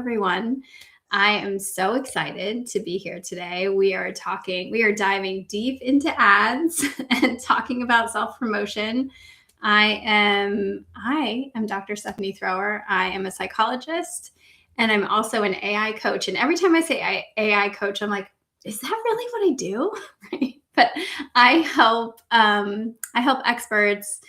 Everyone. I am so excited to be here today. We are diving deep into ads and talking about self-promotion. I am Dr. Stephanie Thrower. I am a psychologist and I'm also an AI coach. And every time I say AI coach, I'm like, is that really what I do? Right? But I help experts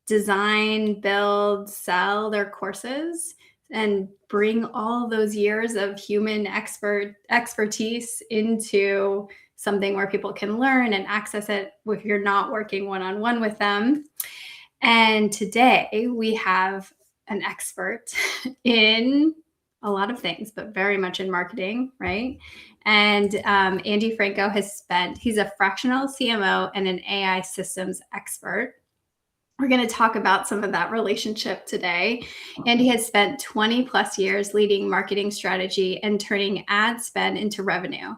design, build, sell their courses and bring all those years of human expertise into something where people can learn and access it if you're not working one-on-one with them. And today we have an expert in a lot of things, but very much in marketing, right? And Andy Franco he's a fractional CMO and an AI systems expert. We're going to talk about some of that relationship today. And he has spent 20 plus years leading marketing strategy and turning ad spend into revenue.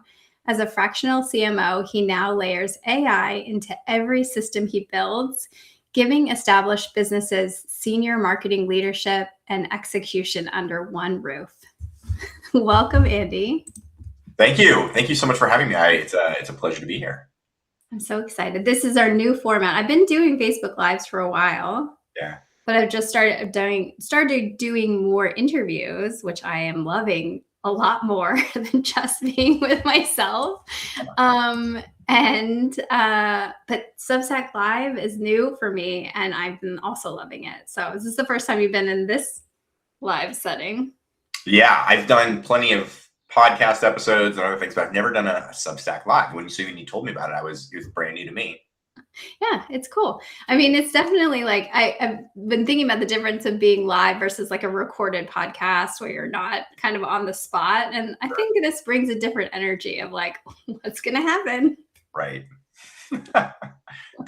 As a fractional CMO, he now layers AI into every system he builds, giving established businesses senior marketing leadership and execution under one roof. Welcome, Andy. Thank you. Thank you so much for having me. It's a pleasure to be here. I'm so excited. This is our new format. I've been doing Facebook Lives for a while. Yeah. But I've just started doing more interviews, which I am loving a lot more than just being with myself. But Substack Live is new for me, and I've been also loving it. So is this the first time you've been in this live setting? Yeah, I've done plenty of podcast episodes and other things, but I've never done a Substack Live. When you told me about it, it was brand new to me. Yeah, it's cool. I mean, it's definitely like I've been thinking about the difference of being live versus like a recorded podcast where you're not kind of on the spot. And I think this brings a different energy of like, what's going to happen? Right. Try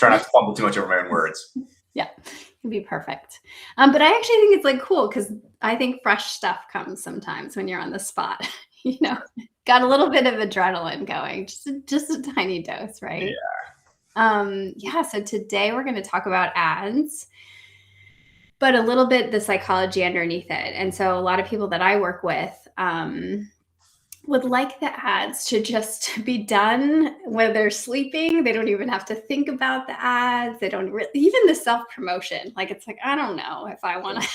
not to fumble too much over my own words. Yeah, it'd be perfect. But I actually think it's like cool because I think fresh stuff comes sometimes when you're on the spot. Got a little bit of adrenaline going, just a tiny dose, right? Yeah. So today we're going to talk about ads, but a little bit the psychology underneath it. And so a lot of people that I work with would like the ads to just be done when they're sleeping. They don't even have to think about the ads. They don't really, even the self-promotion. Like, it's like, I don't know if I want to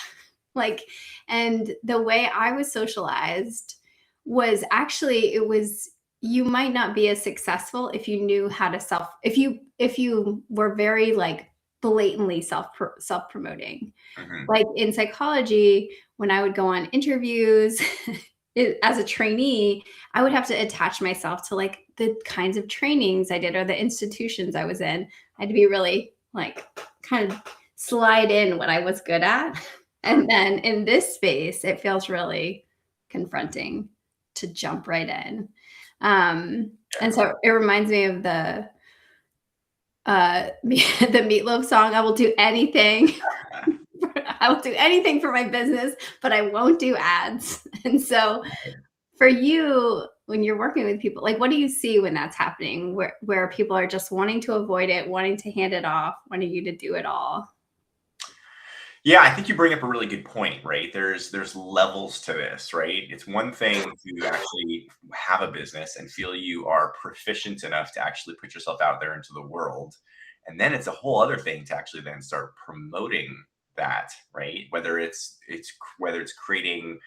and the way I was socialized was actually, you might not be as successful if you knew how to if you were very like blatantly self-promoting. Mm-hmm. Like in psychology, when I would go on interviews as a trainee, I would have to attach myself to like the kinds of trainings I did or the institutions I was in. I had to be really like kind of slide in what I was good at. And then in this space, it feels really confronting to jump right in. And so it reminds me of the Meatloaf song, I will do anything. I will do anything for my business, but I won't do ads. And so for you, when you're working with people, like what do you see when that's happening, where people are just wanting to avoid it, wanting to hand it off, wanting you to do it all? Yeah, I think you bring up a really good point, right? There's levels to this, right? It's one thing to actually have a business and feel you are proficient enough to actually put yourself out there into the world. And then it's a whole other thing to actually then start promoting that, right? Whether it's creating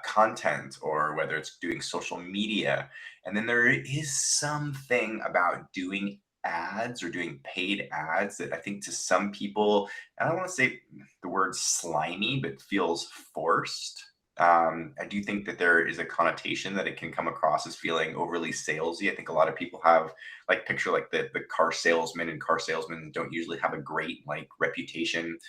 content or whether it's doing social media. And then there is something about doing ads or doing paid ads that I think to some people, I don't want to say the word slimy, but feels forced. I do think that there is a connotation that it can come across as feeling overly salesy. I think a lot of people have picture like the car salesman, and car salesmen don't usually have a great reputation.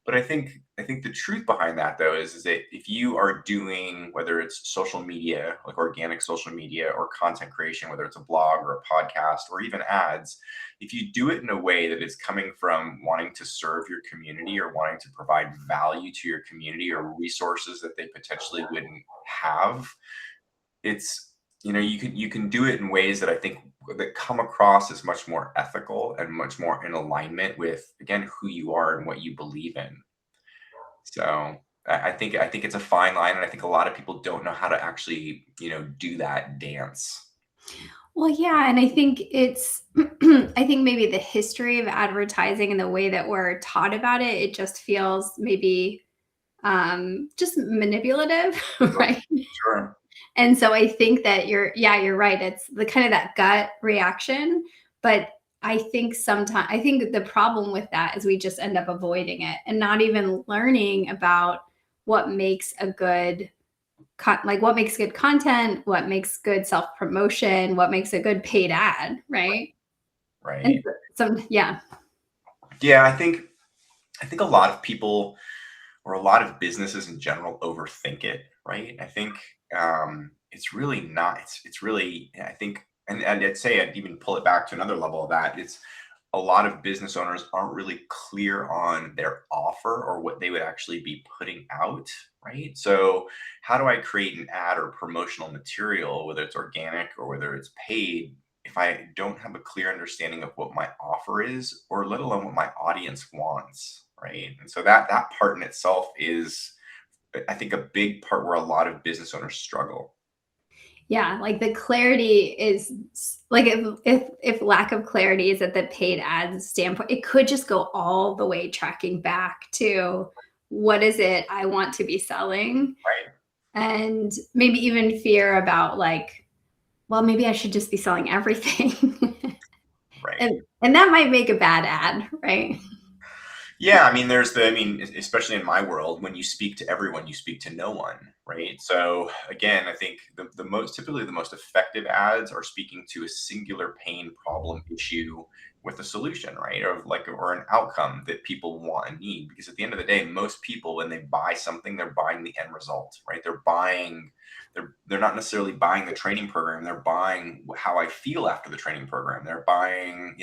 But I think the truth behind that though is that if you are doing, whether it's social media, like organic social media, or content creation, whether it's a blog or a podcast or even ads, if you do it in a way that is coming from wanting to serve your community or wanting to provide value to your community or resources that they potentially wouldn't have, it's, you can do it in ways that I think that come across as much more ethical and much more in alignment with, again, who you are and what you believe in. So I think it's a fine line, and I think a lot of people don't know how to actually, do that dance. Well, yeah, and I think it's I think maybe the history of advertising and the way that we're taught about it, it just feels maybe just manipulative, Sure. right? Sure. And so I think that you're right. It's the kind of that gut reaction, but I think the problem with that is we just end up avoiding it and not even learning about what makes a good like what makes good content, what makes good self promotion, what makes a good paid ad, right? And Right. yeah, Yeah, I think a lot of people, or a lot of businesses in general, overthink it, right? I think it's really not. It's really, I think, and I'd say I'd even pull it back to another level of that. It's a lot of business owners aren't really clear on their offer or what they would actually be putting out, right? So, how do I create an ad or promotional material, whether it's organic or whether it's paid, if I don't have a clear understanding of what my offer is, or let alone what my audience wants, right? And so that part in itself is, I think, a big part where a lot of business owners struggle. yeah, like the clarity is like if lack of clarity is at the paid ads standpoint, it could just go all the way tracking back to what is it I want to be selling, Right. and maybe even fear about like, well, maybe I should just be selling everything. Right. And that might make a bad ad, right? Yeah, I mean, especially in my world, when you speak to everyone, you speak to no one, right? So again, I think typically the most effective ads are speaking to a singular pain, problem, issue with a solution, right? Or an outcome that people want and need. Because at the end of the day, most people, when they buy something, they're buying the end result, right? They're not necessarily buying the training program. They're buying how I feel after the training program. They're buying,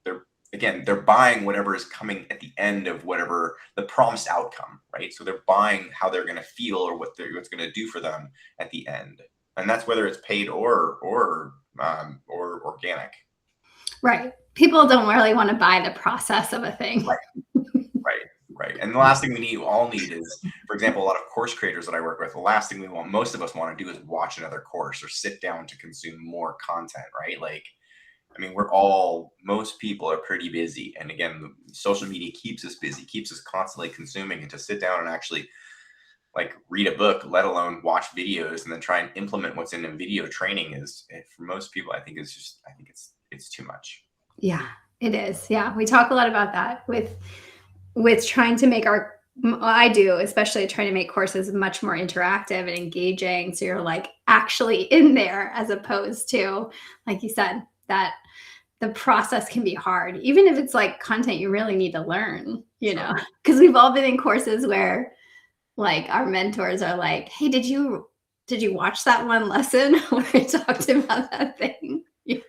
they're again, they're buying whatever is coming at the end of whatever the promised outcome, right? So they're buying how they're going to feel, or what's going to do for them at the end, and that's whether it's paid or organic. Right. People don't really want to buy the process of a thing. Right, right, right. And the last thing we all need is, for example, a lot of course creators that I work with. The last thing most of us want to do is watch another course or sit down to consume more content, right? Like, I mean, most people are pretty busy. And again, social media keeps us busy, keeps us constantly consuming. And to sit down and actually like read a book, let alone watch videos and then try and implement what's in a video training for most people, I think it's too much. Yeah, it is. Yeah, we talk a lot about that with trying to make our well, I do, especially trying to make courses much more interactive and engaging. So you're like actually in there as opposed to, like you said, that the process can be hard, even if it's like content you really need to learn, Sure. because we've all been in courses where like our mentors are like, hey, did you watch that one lesson where I talked about that thing? Yeah.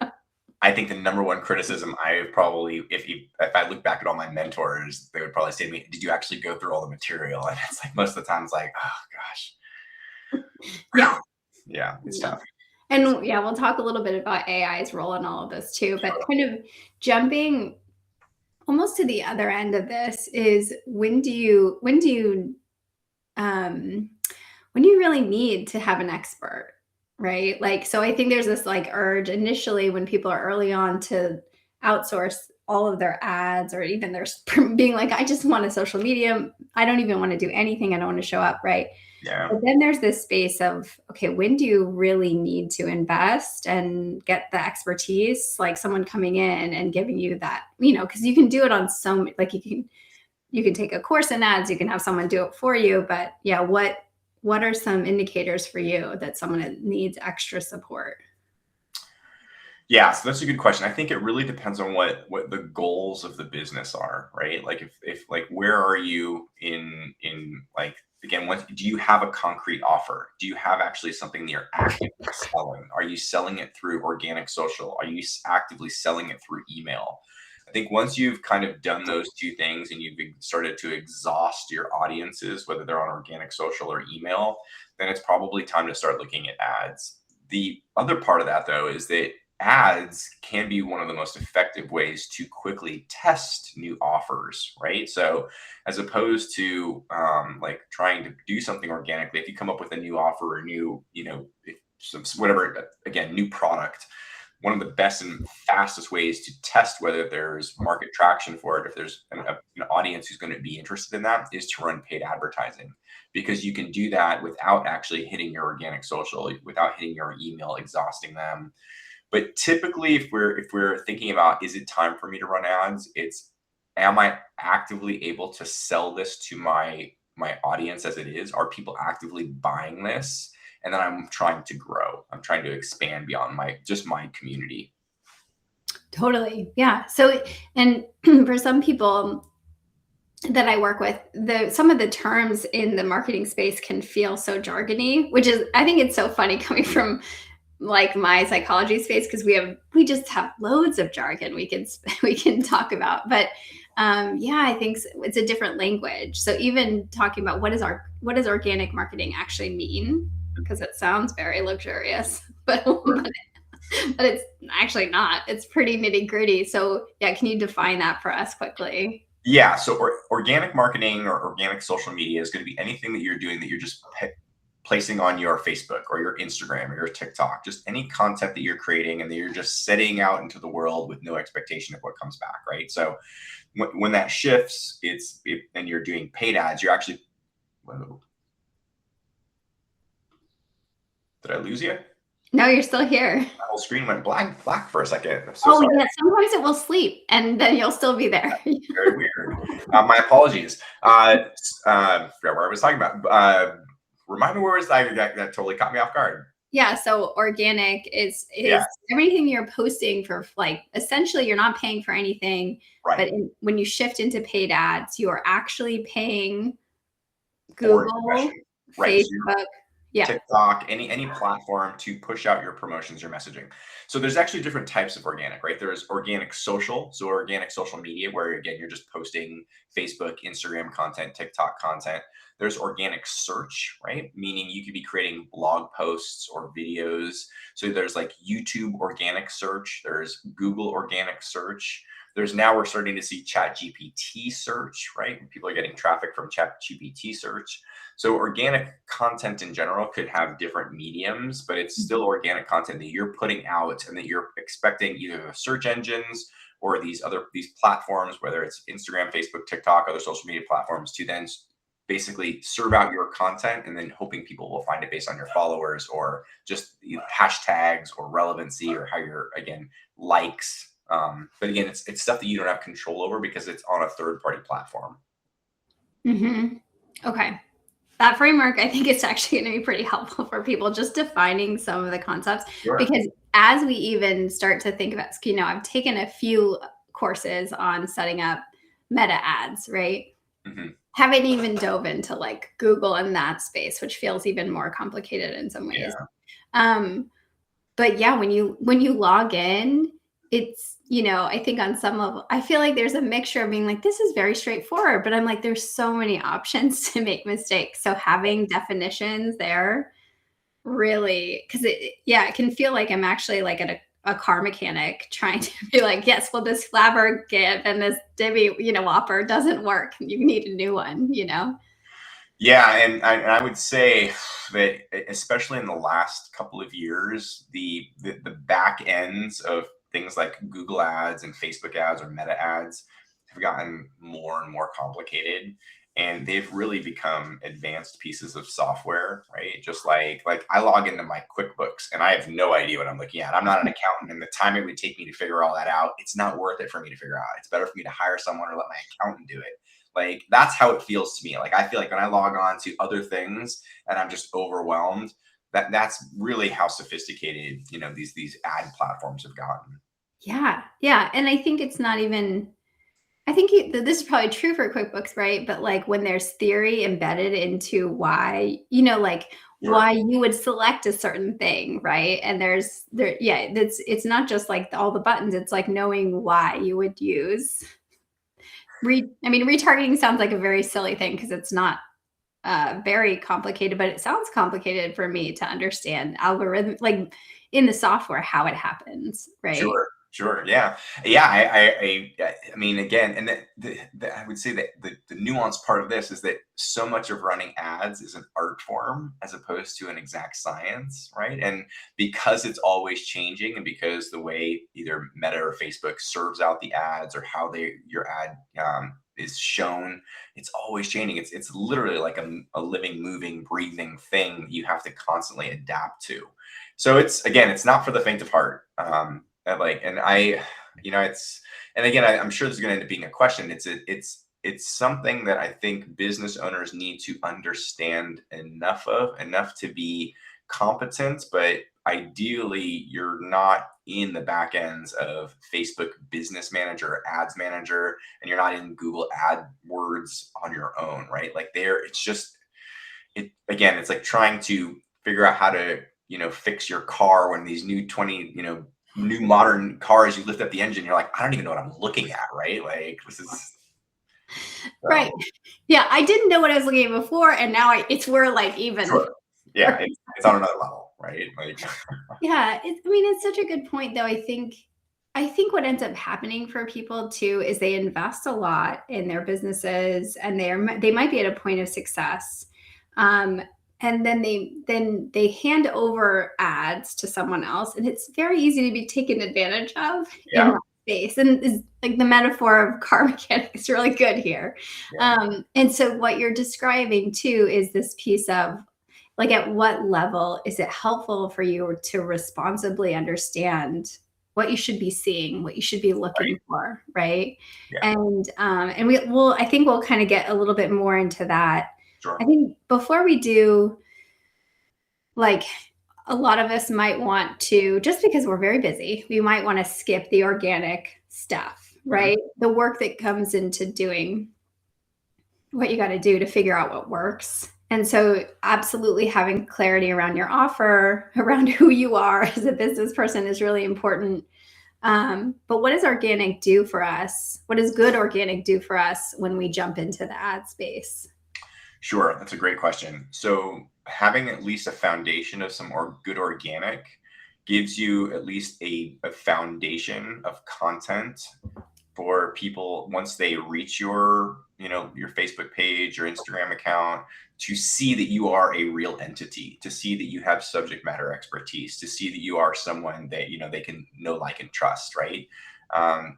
I think the number one criticism I probably, if I look back at all my mentors, they would probably say to me, "Did you actually go through all the material?" And it's like most of the time, it's like, "Oh gosh, Yeah. yeah, it's Yeah. tough." And yeah, we'll talk a little bit about AI's role in all of this too, but Sure. kind of jumping almost to the other end of this is um when do you really need to have an expert, right? Like, so I think there's this like urge initially when people are early on to outsource all of their ads or even their being like, I just want a social media. I don't even want to do anything. I don't want to show up, right? Yeah. But then there's this space of, okay, when do you really need to invest and get the expertise, like someone coming in and giving you that, because you can do it on like you can take a course in ads, you can have someone do it for you, but yeah, what are some indicators for you that someone needs extra support? Yeah, so that's a good question. I think it really depends on what the goals of the business are, right? Like if like where are you in like, again, what do you have a concrete offer? Do you have actually something that you're actively selling? Are you selling it through organic social? Are you actively selling it through email? I think once you've kind of done those two things and you've started to exhaust your audiences, whether they're on organic social or email, then it's probably time to start looking at ads. The other part of that though is that ads can be one of the most effective ways to quickly test new offers, right? So, as opposed to like trying to do something organically, if you come up with a new offer or new, whatever, again, new product, one of the best and fastest ways to test whether there's market traction for it, if there's an audience who's going to be interested in that, is to run paid advertising, because you can do that without actually hitting your organic social, without hitting your email, exhausting them. But typically, if we're thinking about, is it time for me to run ads, it's, am I actively able to sell this to my audience as it is? Are people actively buying this? And then I'm trying to grow. I'm trying to expand beyond my community. Totally. Yeah. So, and for some people that I work with, some of the terms in the marketing space can feel so jargony, which is, I think it's so funny coming from like my psychology space, because we just have loads of jargon we can we can talk about. But yeah, I think it's a different language. So even talking about what does organic marketing actually mean, because it sounds very luxurious, but it's actually not. It's pretty nitty gritty. So yeah, can you define that for us quickly? Yeah. So organic marketing or organic social media is going to be anything that you're doing that you're just placing on your Facebook or your Instagram or your TikTok, just any content that you're creating and that you're just setting out into the world with no expectation of what comes back, right? So when that shifts, and you're doing paid ads, you're actually, whoa, did I lose you? No, you're still here. My whole screen went black for a second. I'm so Oh sorry. yeah, sometimes it will sleep and then you'll still be there. Very weird. My apologies. Forgot where I was talking about. Remind me where was that totally caught me off guard. Yeah, so organic is Yeah. everything you're posting for, like, essentially you're not paying for anything, but Right. when you shift into paid ads, you are actually paying For Google, impression. Right. So Facebook. Yeah. TikTok, any platform to push out your promotions, your messaging. So there's actually different types of organic, right? There's organic social, so organic social media, where again you're just posting Facebook, Instagram content, TikTok content. There's organic search, right? Meaning you could be creating blog posts or videos. So there's like YouTube organic search, there's Google organic search. There's, now we're starting to see Chat GPT search, right? People are getting traffic from Chat GPT search. So organic content in general could have different mediums, but it's still organic content that you're putting out and that you're expecting either the search engines or these platforms, whether it's Instagram, Facebook, TikTok, other social media platforms, to then basically serve out your content, and then hoping people will find it based on your followers or just hashtags or relevancy or how you're, again, likes. But again, it's stuff that you don't have control over because it's on a third-party platform. Okay. That framework, I think it's actually going to be pretty helpful for people, just defining some of the concepts. Sure. Because as we even start to think about, I've taken a few courses on setting up meta ads, right? Mm-hmm. Haven't even dove into like Google in that space, which feels even more complicated in some ways. Yeah. But yeah, when you log in, it's, I think on some level, I feel like there's a mixture of being like, this is very straightforward, but I'm like, there's so many options to make mistakes. So having definitions there really, because it can feel like I'm actually like at a car mechanic trying to be like, yes, well, this flabber give and this divvy, whopper doesn't work. You need a new one, Yeah, and I would say that especially in the last couple of years, the back ends of things like Google ads and Facebook ads or meta ads have gotten more and more complicated, and they've really become advanced pieces of software, right? Just like I log into my QuickBooks and I have no idea what I'm looking at. I'm not an accountant, and the time it would take me to figure all that out, it's not worth it for me to figure out. It's better for me to hire someone or let my accountant do it. Like, that's how it feels to me. Like, I feel like when I log on to other things and I'm just overwhelmed, that's really how sophisticated, these ad platforms have gotten. Yeah. Yeah. And I think it's not even, I think this is probably true for QuickBooks, right? But like when there's theory embedded into why, like Sure. why you would select a certain thing, right? And it's not just like all the buttons. It's like knowing why you would use. Retargeting sounds like a very silly thing because it's not very complicated, but it sounds complicated for me to understand algorithm, like in the software, how it happens, right? Sure, sure. Yeah. Yeah. I mean, again, and I would say that the nuanced part of this is that so much of running ads is an art form as opposed to an exact science, right? And because it's always changing, and because the way either Meta or Facebook serves out the ads, or how your ad is shown, it's always changing. It's literally like a living, moving, breathing thing you have to constantly adapt to. So it's not for the faint of heart. And I, it's, and again, I'm sure this is going to end up being a question. It's something that I think business owners need to understand enough to be competent, but ideally you're not in the back ends of Facebook Business Manager or Ads Manager, and you're not in Google AdWords on your own, right? Like it's just, it's like trying to figure out how to, fix your car when these new modern cars, you lift up the engine, you're like, I don't even know what I'm looking at, right? Like this is Right. Yeah, I didn't know what I was looking at before, and now we're like even. sure. Yeah, it's on another level, right? Like Yeah, I mean, it's such a good point, though. I think what ends up happening for people too is they invest a lot in their businesses, and they might be at a point of success, um, and then they hand over ads to someone else, and it's very easy to be taken advantage of in yeah, that space. And is like the metaphor of car mechanics is really good here. yeah, And so what you're describing too is this piece of like, at what level is it helpful for you to responsibly understand what you should be seeing, what you should be right. looking for, right? Yeah, And I think we'll kind of get a little bit more into that. I sure. think before we do, like, a lot of us might want to, just because we're very busy, we might want to skip the organic stuff, Mhm. right? The work that comes into doing what you got to do to figure out what works. And so, absolutely having clarity around your offer, around who you are as a business person is really important. But what does organic do for us? What does good organic do for us when we jump into the ad space? Sure, that's a great question. So having at least a foundation of some good organic gives you at least a foundation of content for people once they reach your Facebook page, your Instagram account, to see that you are a real entity, to see that you have subject matter expertise, to see that you are someone that they can know, like, and trust, right?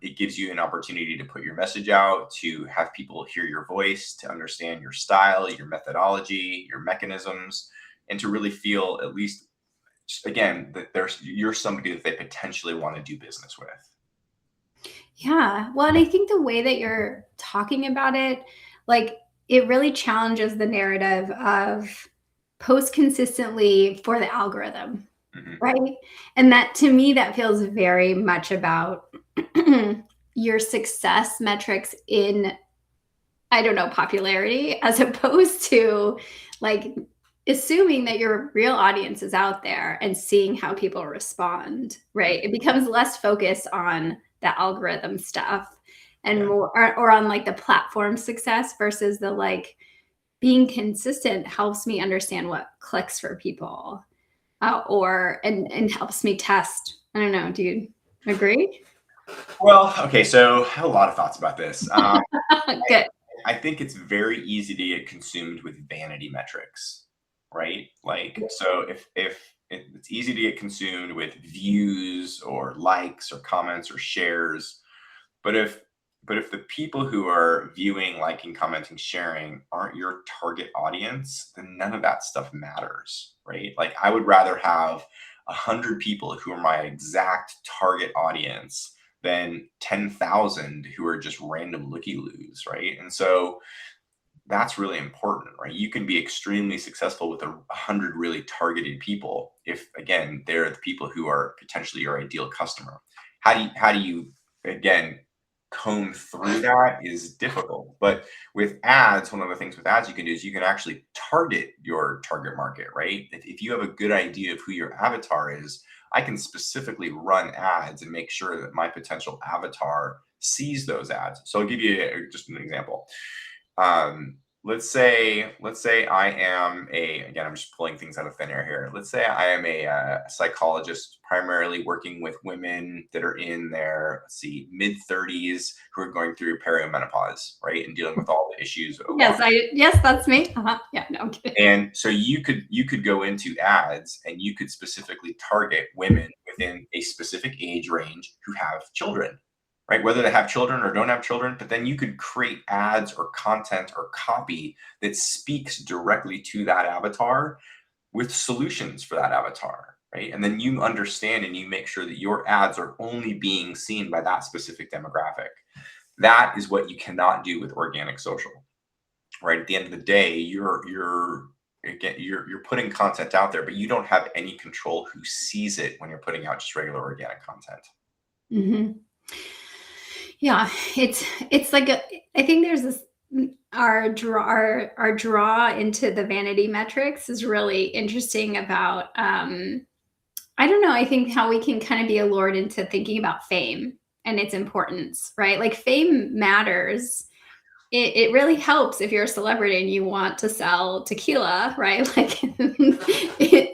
It gives you an opportunity to put your message out, to have people hear your voice, to understand your style, your methodology, your mechanisms, and to really feel, at least again, that you're somebody that they potentially want to do business with. Yeah. Well, and I think the way that you're talking about it, like, it really challenges the narrative of post consistently for the algorithm, Mhm. right? And that, to me, that feels very much about your success metrics in, I don't know, popularity, as opposed to like assuming that your real audience is out there and seeing how people respond, right? It becomes less focused on the algorithm stuff and Yeah. more, or on like the platform success versus the like being consistent helps me understand what clicks for people, and helps me test. I don't know. Do you agree? Well, okay, so I have a lot of thoughts about this. Good. I think it's very easy to get consumed with vanity metrics, right? Like, so if it's easy to get consumed with views or likes or comments or shares, but if the people who are viewing, liking, commenting, sharing aren't your target audience, then none of that stuff matters, right? Like, I would rather have 100 people who are my exact target audience than 10,000 who are just random looky loos, right? And so that's really important, right? You can be extremely successful with 100 really targeted people if, again, they're the people who are potentially your ideal customer. How do you again comb through that is difficult. But with ads, one of the things with ads you can do is you can actually target your target market, right? If you have a good idea of who your avatar is, I can specifically run ads and make sure that my potential avatar sees those ads. So I'll give you just an example. let's say I am again, I'm just pulling things out of thin air here. Let's say I am a psychologist primarily working with women that are in their, let's see, mid 30s who are going through perimenopause, right, and dealing with all the issues along. Yes, that's me. Yeah, no, I'm kidding. And so you could go into ads and you could specifically target women within a specific age range who have children, right? Whether they have children or don't have children, but then you could create ads or content or copy that speaks directly to that avatar with solutions for that avatar, right? And then you understand and you make sure that your ads are only being seen by that specific demographic. That is what you cannot do with organic social, right? At the end of the day, you're putting content out there, but you don't have any control who sees it when you're putting out just regular organic content. Mm-hmm. Yeah, it's like I think there's this our draw into the vanity metrics is really interesting about I don't know, I think how we can kind of be allured into thinking about fame and its importance, right? Like fame matters. It really helps if you're a celebrity and you want to sell tequila, right? Like,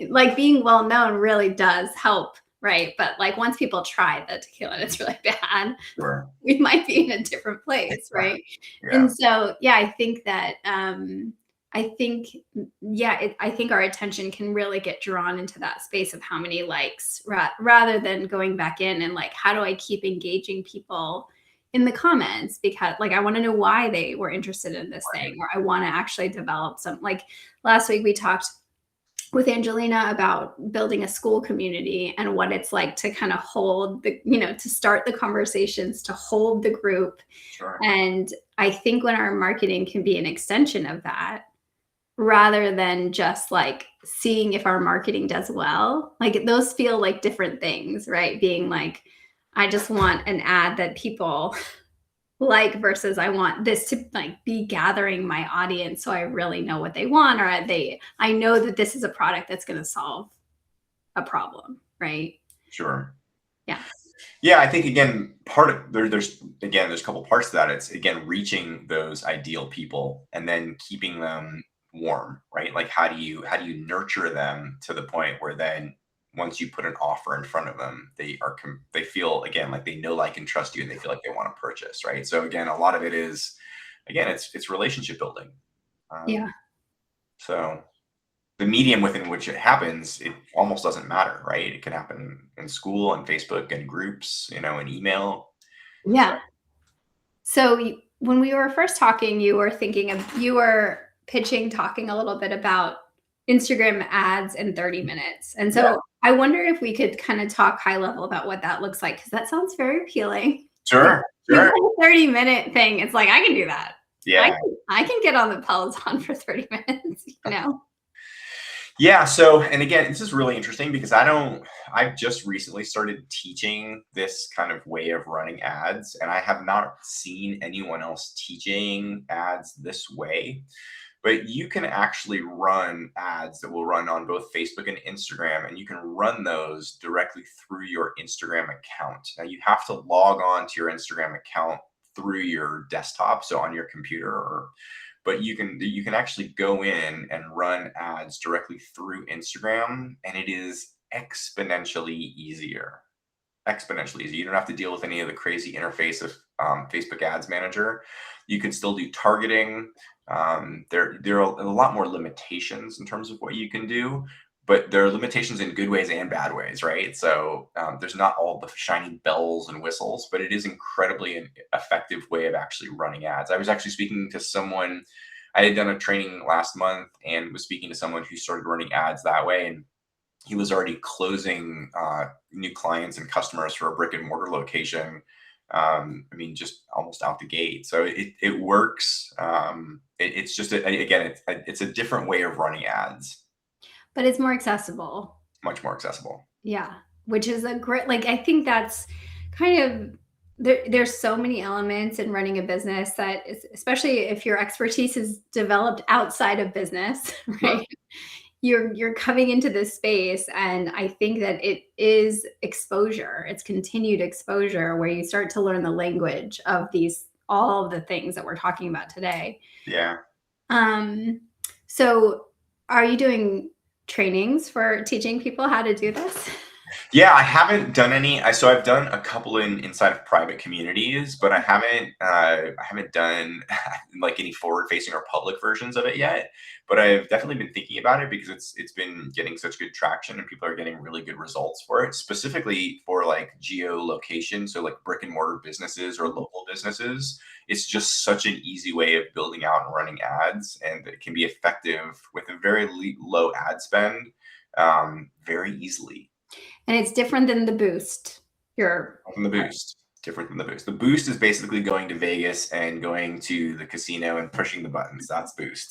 like being well known really does help, right? But like once people try the tequila and it's really bad, Sure. we might be in a different place, right? Yeah. And so, yeah, I think that I think, I think our attention can really get drawn into that space of how many likes, rather than going back in and like, how do I keep engaging people in the comments? Because like, I want to know why they were interested in this thing, or I want to actually develop some, like last week we talked with Angelina about building a school community and what it's like to kind of hold the, to start the conversations, to hold the group. Sure. And I think when our marketing can be an extension of that, rather than just like seeing if our marketing does well, like those feel like different things, right? Being like, I just want an ad that people like versus I want this to like be gathering my audience so I really know what they want, or I know that this is a product that's going to solve a problem, right? Sure. Yeah. Yeah, I think again, part of there's a couple parts to that. It's again reaching those ideal people and then keeping them warm, right? Like how do you nurture them to the point where then once you put an offer in front of them, they feel again like they know, like, and trust you, and they feel like they want to purchase, right? So again, a lot of it is again it's relationship building. Yeah. So the medium within which it happens, it almost doesn't matter, right? It can happen in school and Facebook and groups, and email. Yeah. So when we were first talking, you were talking a little bit about Instagram ads in 30 minutes. And so Yeah. I wonder if we could kind of talk high level about what that looks like, because that sounds very appealing. Sure. Sure. 30-minute thing. It's like, I can do that. Yeah. I can get on the Peloton for 30 minutes, Yeah. So, and again, this is really interesting because I've just recently started teaching this kind of way of running ads, and I have not seen anyone else teaching ads this way. But you can actually run ads that will run on both Facebook and Instagram, and you can run those directly through your Instagram account. Now, you have to log on to your Instagram account through your desktop, so on your computer, but you can actually go in and run ads directly through Instagram, and it is exponentially easier. Exponentially easy. You don't have to deal with any of the crazy interface of Facebook Ads Manager. You can still do targeting. There are a lot more limitations in terms of what you can do, but there are limitations in good ways and bad ways, right? So there's not all the shiny bells and whistles, but it is incredibly an effective way of actually running ads. I was actually speaking to someone. I had done a training last month and was speaking to someone who started running ads that way, and he was already closing new clients and customers for a brick and mortar location. I mean, just almost out the gate. So it works. It's just it's a different way of running ads. but it's more accessible. Much more accessible. Yeah, which is a great, like, I think that's kind of there's so many elements in running a business that is, especially if your expertise is developed outside of business, right? You're coming into this space, and I think that it is exposure. It's continued exposure where you start to learn the language of all of the things that we're talking about today. Yeah. Um, so are you doing trainings for teaching people how to do this? Yeah, I haven't done any. So I've done a couple inside of private communities, but I haven't done like any forward facing or public versions of it yet. But I've definitely been thinking about it because it's been getting such good traction and people are getting really good results for it, specifically for like geolocation, so like brick and mortar businesses or local businesses. It's just such an easy way of building out and running ads, and it can be effective with a very low ad spend, very easily. And it's different than the boost. You're From the boost. Different than the boost. The boost is basically going to Vegas and going to the casino and pushing the buttons. That's boost,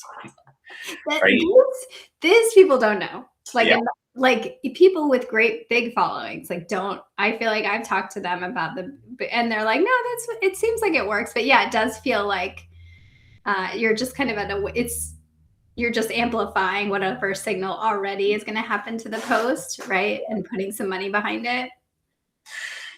right? This people don't know. Like, Yeah. like people with great big followings, like don't. I feel like I've talked to them about and they're like, no, that's. It seems like it works, but yeah, it does feel like you're just kind of at a. You're just amplifying whatever signal already is going to happen to the post, right? And putting some money behind it.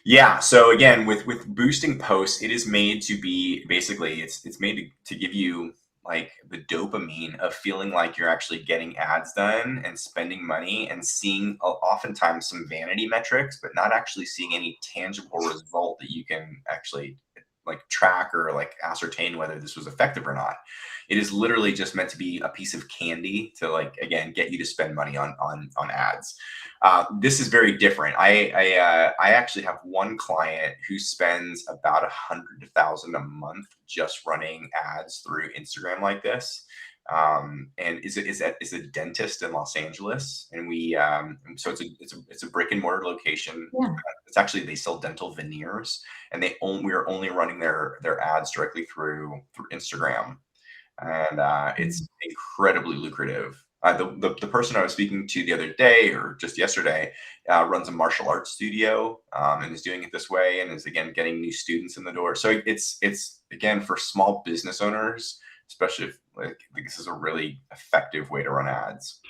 Yeah. So again, with boosting posts, it is made to be basically it's made to give you like the dopamine of feeling like you're actually getting ads done and spending money and seeing oftentimes some vanity metrics, but not actually seeing any tangible result that you can actually like track or like ascertain whether this was effective or not. It is literally just meant to be a piece of candy to like again get you to spend money on ads. This is very different. I actually have one client who spends about 100,000 a month just running ads through Instagram like this. And is a dentist in Los Angeles, and so it's a brick and mortar location. Yeah. It's actually they sell dental veneers, and we are only running their ads directly through Instagram, and it's incredibly lucrative. The person I was speaking to the other day or just yesterday runs a martial arts studio, and is doing it this way, and is again getting new students in the door. So it's again for small business owners, especially if like this is a really effective way to run ads.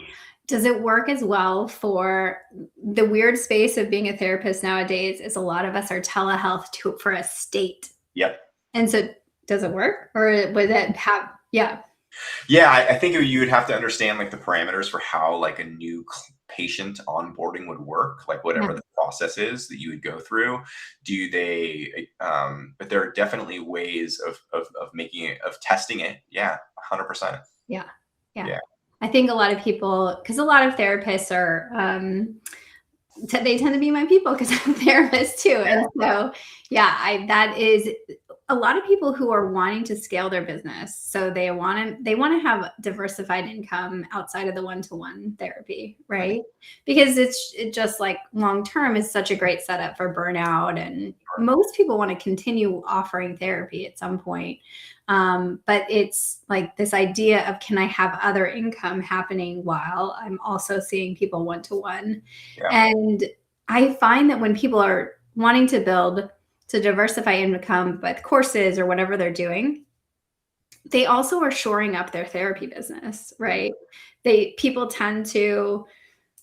Does it work as well for the weird space of being a therapist nowadays? Is a lot of us are telehealth for a state. Yep. And so does it work, or would it have, yeah. Yeah, I think you would have to understand like the parameters for how like a new patient onboarding would work, like whatever Yeah. the process is that you would go through. Do they? But there are definitely ways of making it, of testing it. Yeah, 100%. Yeah. Yeah. Yeah. I think a lot of people, because a lot of therapists are, they tend to be my people because I'm a therapist too. And so, yeah, that is a lot of people who are wanting to scale their business. So they want to have diversified income outside of the one-to-one therapy, right? Because it just like long-term is such a great setup for burnout. And most people want to continue offering therapy at some point. But it's like this idea of, can I have other income happening while I'm also seeing people one-to-one? Yeah. And I find that when people are wanting to diversify income with courses or whatever they're doing, they also are shoring up their therapy business, right? People tend to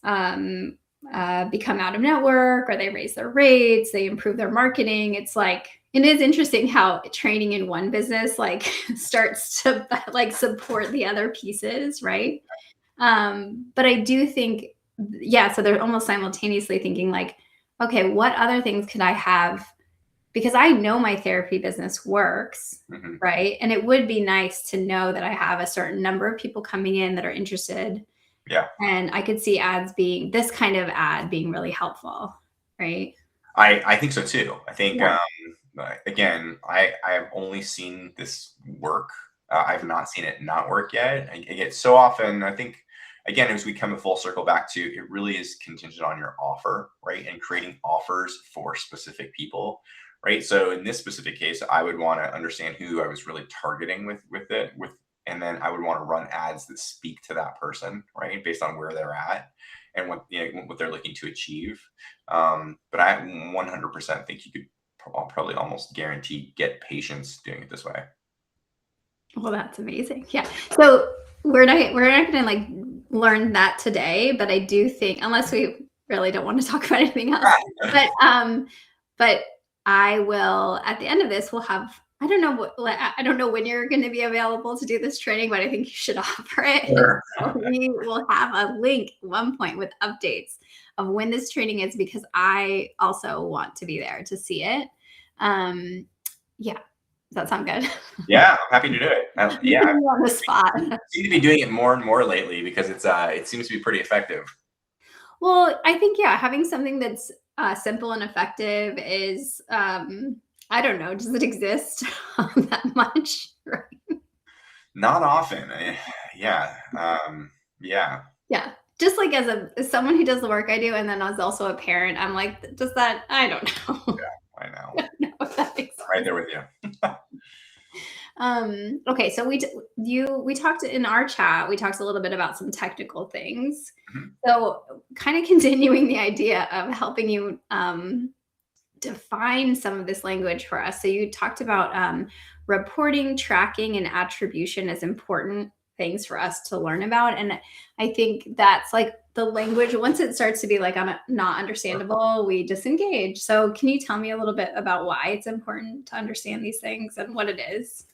become out of network, or they raise their rates, they improve their marketing. It's like, it is interesting how training in one business like starts to like support the other pieces, right? But I do think, yeah, so they're almost simultaneously thinking like, okay, what other things could I have? Because I know my therapy business works, Mm-hmm. right? And it would be nice to know that I have a certain number of people coming in that are interested. Yeah. And I could see this kind of ad being really helpful, right? I think so too. I think, Yeah. again, I have only seen this work. I've not seen it not work yet. I get so often, I think, again, as we come a full circle back to, it really is contingent on your offer, right? And creating offers for specific people, right? So in this specific case, I would want to understand who I was really targeting and then I would want to run ads that speak to that person, right? Based on where they're at and what they're looking to achieve. But I 100% think you could probably almost guarantee get patients doing it this way. Well, that's amazing. Yeah. So we're not going to like learn that today, but I do think, unless we really don't want to talk about anything else, but I will, at the end of this, we'll have I don't know I don't know when you're going to be available to do this training, but I think you should offer it. And Sure. so we will have a link at one point with updates of when this training is, because I also want to be there to see it. Um, yeah, does that sound good? Yeah, I'm happy to do it. Putting Yeah, you on the spot. I seem to be doing it more and more lately because it seems to be pretty effective. Well, I think, yeah, having something that's simple and effective is, I don't know, does it exist that much? Right. Not often. Yeah. Yeah. Yeah. Just like as someone who does the work I do, and then as also a parent, I'm like, does that, I don't know. I know. I don't know if that makes I'm right sense. there with you. Okay, so we talked in our chat, we talked a little bit about some technical things. Mhm. So kind of continuing the idea of helping you define some of this language for us. So you talked about reporting, tracking, and attribution as important things for us to learn about. And I think that's like the language, once it starts to be like not understandable, we disengage. So can you tell me a little bit about why it's important to understand these things and what it is?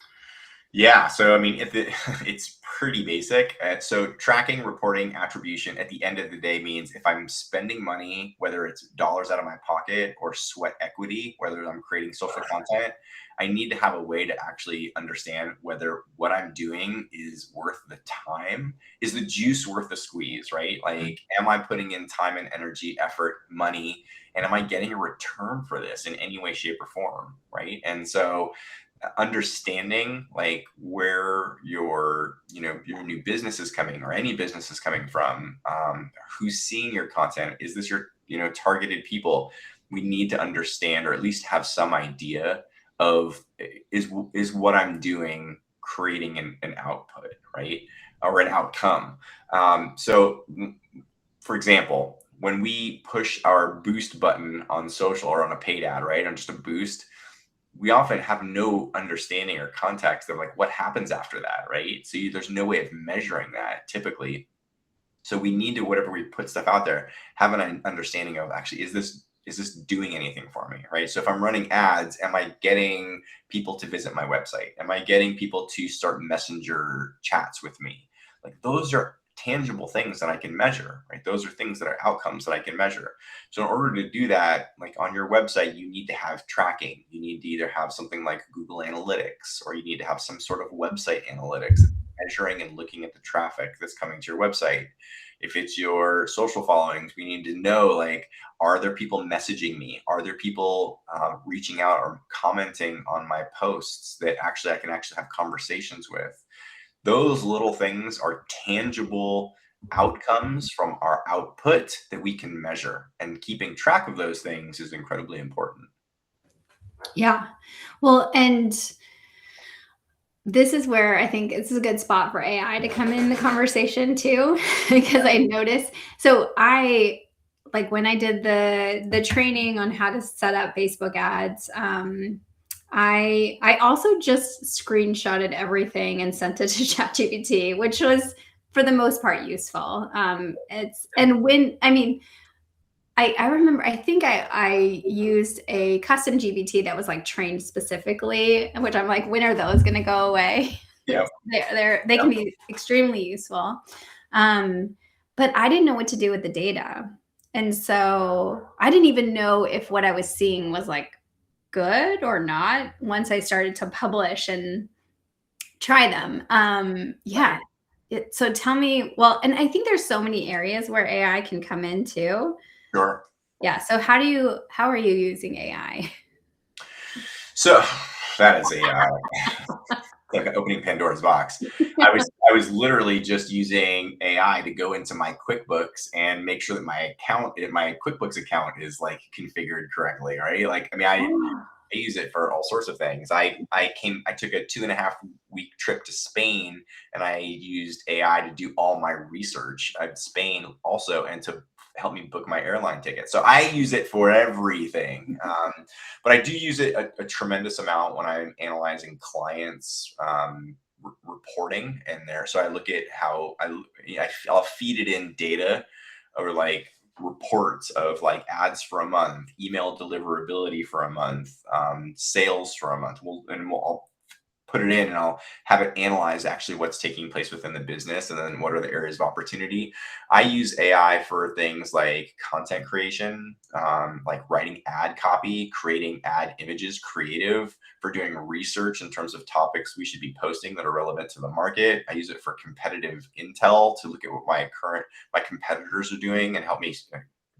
Yeah, so I mean, it's pretty basic. So tracking, reporting, attribution at the end of the day means if I'm spending money, whether it's dollars out of my pocket or sweat equity, whether I'm creating social content, I need to have a way to actually understand whether what I'm doing is worth the time. Is the juice worth the squeeze, right? Like, am I putting in time and energy, effort, money, and am I getting a return for this in any way, shape, or form, right? And so understanding like where your new business is coming or any business is coming from, who's seeing your content, is this your targeted people? We need to understand or at least have some idea of is what I'm doing creating an output, right, or an outcome. So for example, when we push our boost button on social or on a paid ad, right, on just a boost, we often have no understanding or context of like what happens after that, right? So there's no way of measuring that typically. So we need to, whatever we put stuff out there, have an understanding of actually is this doing anything for me, right? So if I'm running ads, am I getting people to visit my website? Am I getting people to start messenger chats with me? Like those are tangible things that I can measure, right? Those are things that are outcomes that I can measure. So in order to do that, like on your website, you need to have tracking. You need to either have something like Google Analytics, or you need to have some sort of website analytics, measuring and looking at the traffic that's coming to your website. If it's your social followings, we need to know like, are there people messaging me? Are there people reaching out or commenting on my posts that actually I can actually have conversations with? Those little things are tangible outcomes from our output that we can measure, and keeping track of those things is incredibly important. Yeah. Well, and this is where I think it's a good spot for AI to come in the conversation too, because I noticed. So I like when I did the training on how to set up Facebook ads. I also just screenshotted everything and sent it to ChatGPT, which was for the most part useful. It's and when I mean I remember, I think I used a custom GPT that was like trained specifically, which I'm like, when are those going to go away? Yep. They can be extremely useful. Um, but I didn't know what to do with the data. And so I didn't even know if what I was seeing was like good or not once I started to publish and try them. Yeah. So tell me, well, and I think there's so many areas where AI can come in too. Sure. Yeah. So how are you using AI? So that is like opening Pandora's box. I was literally just using AI to go into my QuickBooks and make sure that my QuickBooks account is like configured correctly, right? Like, I mean, Oh, I use it for all sorts of things. I took a 2.5 week trip to Spain, and I used AI to do all my research of Spain also, and to help me book my airline ticket. So I use it for everything. But I do use it a tremendous amount when I'm analyzing clients' reporting in there. So I look at how I'll feed it in data, or like reports of like ads for a month, email deliverability for a month, sales for a month. I'll put it in and I'll have it analyze actually what's taking place within the business and then what are the areas of opportunity. I use AI for things like content creation, like writing ad copy, creating ad images, creative, for doing research in terms of topics we should be posting that are relevant to the market. I use it for competitive intel to look at what my competitors are doing and help me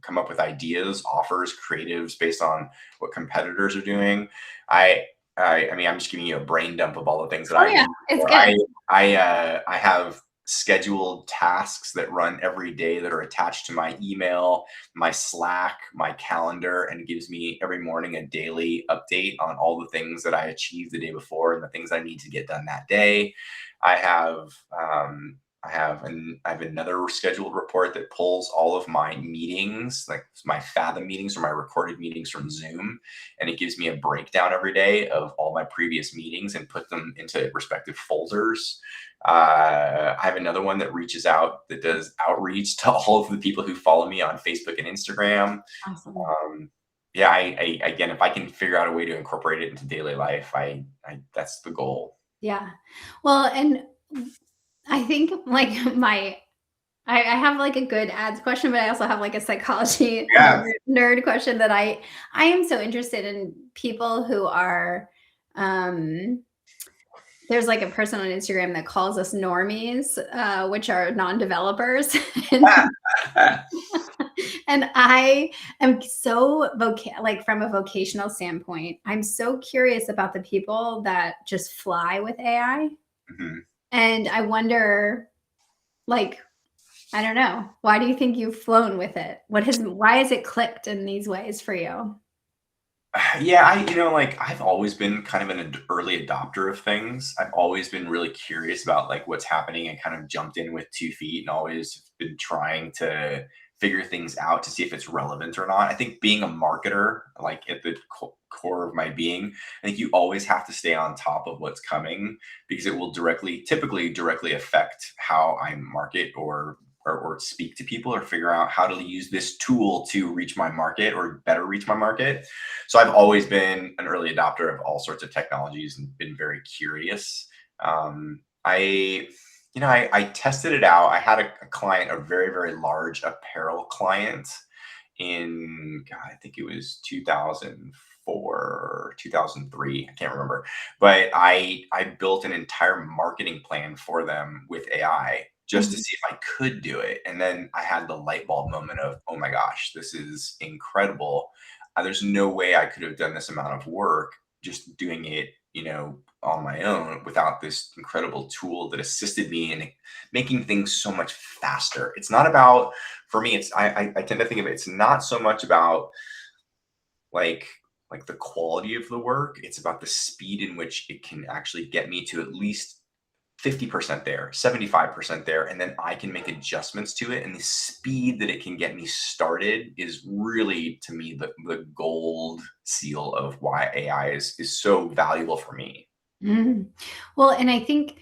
come up with ideas, offers, creatives based on what competitors are doing. I I mean, I'm just giving you a brain dump of all the things that Oh I yeah, use. it's Or good. I have scheduled tasks that run every day that are attached to my email, my Slack, my calendar, and gives me every morning a daily update on all the things that I achieved the day before and the things I need to get done that day. I have I have another scheduled report that pulls all of my meetings, like my Fathom meetings or my recorded meetings from Zoom, and it gives me a breakdown every day of all my previous meetings and put them into respective folders. I have another one that reaches out, that does outreach to all of the people who follow me on Facebook and Instagram. Awesome. Yeah, I again, if I can figure out a way to incorporate it into daily life, I that's the goal. Yeah. Well, and I think like I have like a good ads question, but I also have like a psychology Yeah. nerd question that I am so interested in people who are um there's like a person on Instagram that calls us normies, which are non-developers. and and I am so like from a vocational standpoint, I'm so curious about the people that just fly with AI. Mhm. And I wonder, like, I don't know, why do you think you've flown with it? Why has it clicked in these ways for you? Yeah, like I've always been kind of an early adopter of things. I've always been really curious about like what's happening and kind of jumped in with 2 feet and always been trying to figure things out to see if it's relevant or not. I think being a marketer, like at the core of my being, I think you always have to stay on top of what's coming because it will typically directly affect how I market or speak to people or figure out how to use this tool to reach my market or better reach my market. So I've always been an early adopter of all sorts of technologies and been very curious. I I tested it out. I had a client, a very, very large apparel client in, God, I think it was 2004, 2003. I can't remember. But I built an entire marketing plan for them with AI just to Mhm. see if I could do it. And then I had the light bulb moment of, oh my gosh, this is incredible. There's no way I could have done this amount of work just doing it, on my own without this incredible tool that assisted me in making things so much faster. It's not about, for me, I tend to think of it, it's not so much about like the quality of the work. It's about the speed in which it can actually get me to at least 50% there, 75% there, and then I can make adjustments to it. And the speed that it can get me started is really, to me, the gold seal of why AI is so valuable for me. Mm. Well, and I think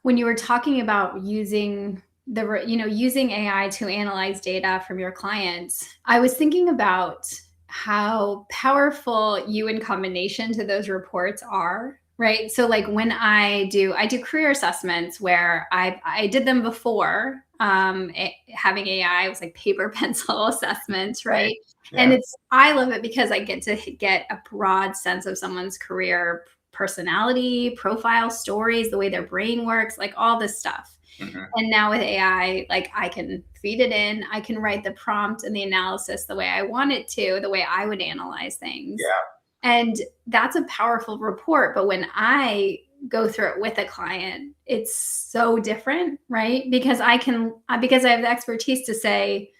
when you were talking about using AI to analyze data from your clients, I was thinking about how powerful you in combination to those reports are, right? So like when I do career assessments where I did them before having AI. It was like paper pencil assessments, Right. right? And Yeah. I love it because I get to get a broad sense of someone's career personality, profile, stories, the way their brain works, like all this stuff. Hmm. And now with AI, like I can feed it in, I can write the prompt and the analysis the way I want it to, the way I would analyze things. Yeah. And that's a powerful report. But when I go through it with a client, it's so different, right? Because I have the expertise to say,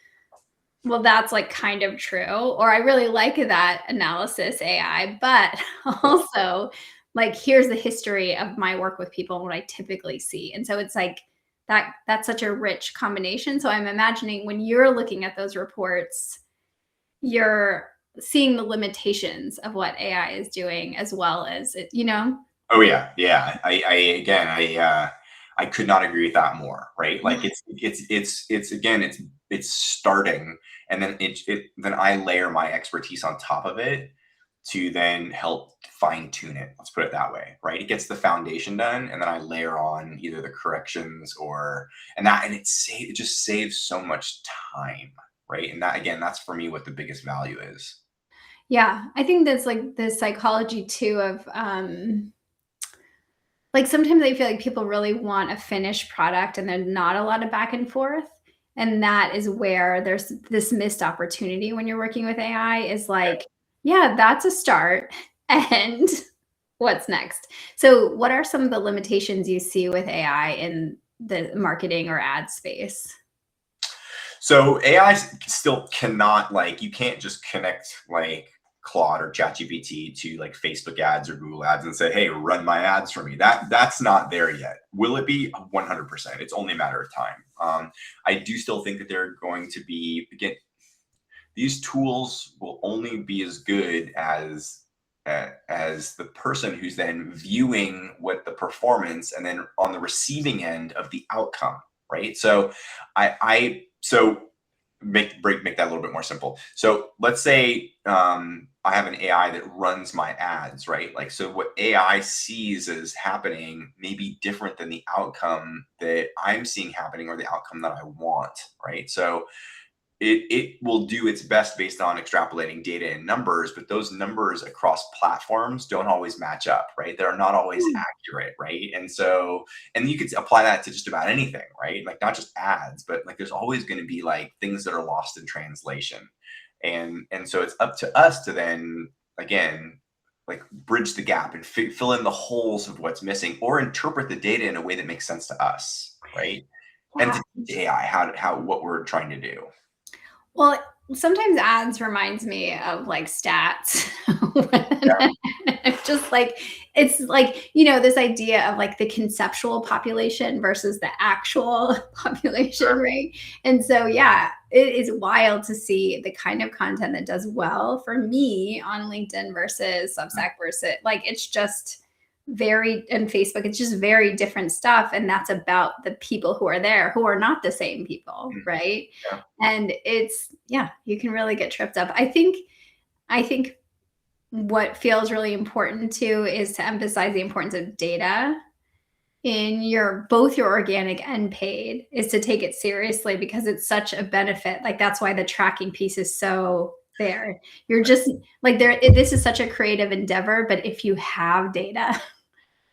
well, that's like kind of true. Or I really like that analysis AI, but also like here's the history of my work with people and what I typically see. And so it's like that's such a rich combination. So I'm imagining when you're looking at those reports, you're seeing the limitations of what AI is doing as well as it. Oh yeah, yeah. I could not agree with that more. Right? Like it's again, it's starting, and then then I layer my expertise on top of it to then help fine tune it. Let's put it that way, right? It gets the foundation done, and then I layer on either the corrections or it just saves so much time, right? And that again, that's for me what the biggest value is. Yeah, I think that's like the psychology too of like sometimes I feel like people really want a finished product and there's not a lot of back and forth. And that is where there's this missed opportunity when you're working with AI is like, yeah, that's a start. And what's next? So, what are some of the limitations you see with AI in the marketing or ad space? So AI still cannot, like, you can't just connect like Claude or ChatGPT to like Facebook ads or Google ads and say, "Hey, run my ads for me." That's not there yet. Will it be? 100%. It's only a matter of time. I do still think that they're going to be, again, these tools will only be as good as the person who's then viewing what the performance and then on the receiving end of the outcome, right? So I so make that a little bit more simple. So let's say I have an AI that runs my ads, right? Like, so what AI sees as happening may be different than the outcome that I'm seeing happening or the outcome that I want, right? So it will do its best based on extrapolating data and numbers, but those numbers across platforms don't always match up, right? They're not always accurate, right? And so, and you could apply that to just about anything, right? Like not just ads, but like there's always going to be like things that are lost in translation. And so it's up to us to then again like bridge the gap and fill in the holes of what's missing or interpret the data in a way that makes sense to us, right? And Yeah. to teach AI how what we're trying to do. Well, sometimes ads reminds me of like stats. Just like it's like, this idea of like the conceptual population versus the actual population, right? And so yeah, it is wild to see the kind of content that does well for me on LinkedIn versus Substack versus like it's just very and Facebook, it's just very different stuff. And that's about the people who are there who are not the same people, right? Yeah. And it's yeah, you can really get tripped up. I think what feels really important too is to emphasize the importance of data in your both your organic and paid is to take it seriously because it's such a benefit. Like that's why the tracking piece is so there. You're just like this is such a creative endeavor, but if you have data,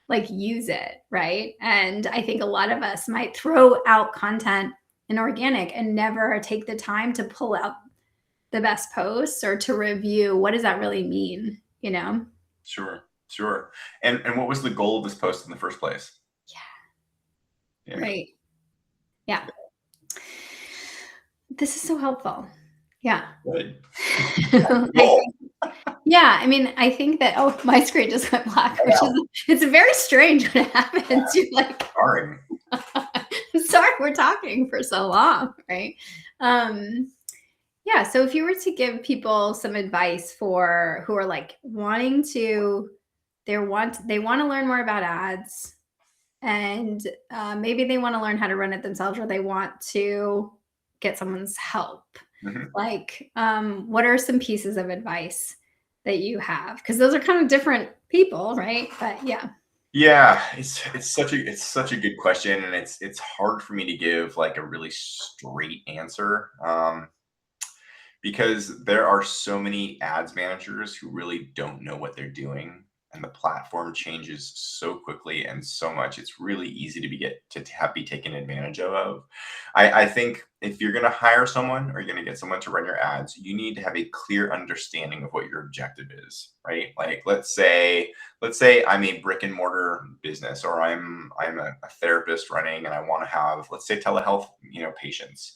like use it, right? And I think a lot of us might throw out content in organic and never take the time to pull out the best posts or to review what does that really mean, you know? Sure, sure. And what was the goal of this post in the first place? Yeah, Yeah. right. Yeah. This is so helpful. Yeah. Good. I Goal. think, yeah, I mean, I think that my screen just went black, which is it's very strange when it happens. You're like, Sorry. sorry, we're talking for so long, right? Yeah, so if you were to give people some advice for who are like wanting to they want to learn more about ads and maybe they want to learn how to run it themselves or they want to get someone's help. Mhm. Like, what are some pieces of advice that you have? Because those are kind of different people, right? But yeah. Yeah, it's such a good question, and it's hard for me to give like a really straight answer. Because there are so many ads managers who really don't know what they're doing and the platform changes so quickly and so much it's really easy to be taken advantage of. I think if you're going to hire someone or you're going to get someone to run your ads, you need to have a clear understanding of what your objective is, right? Like let's say I'm a brick and mortar business or I'm a therapist running and I want to have, let's say, telehealth, patients.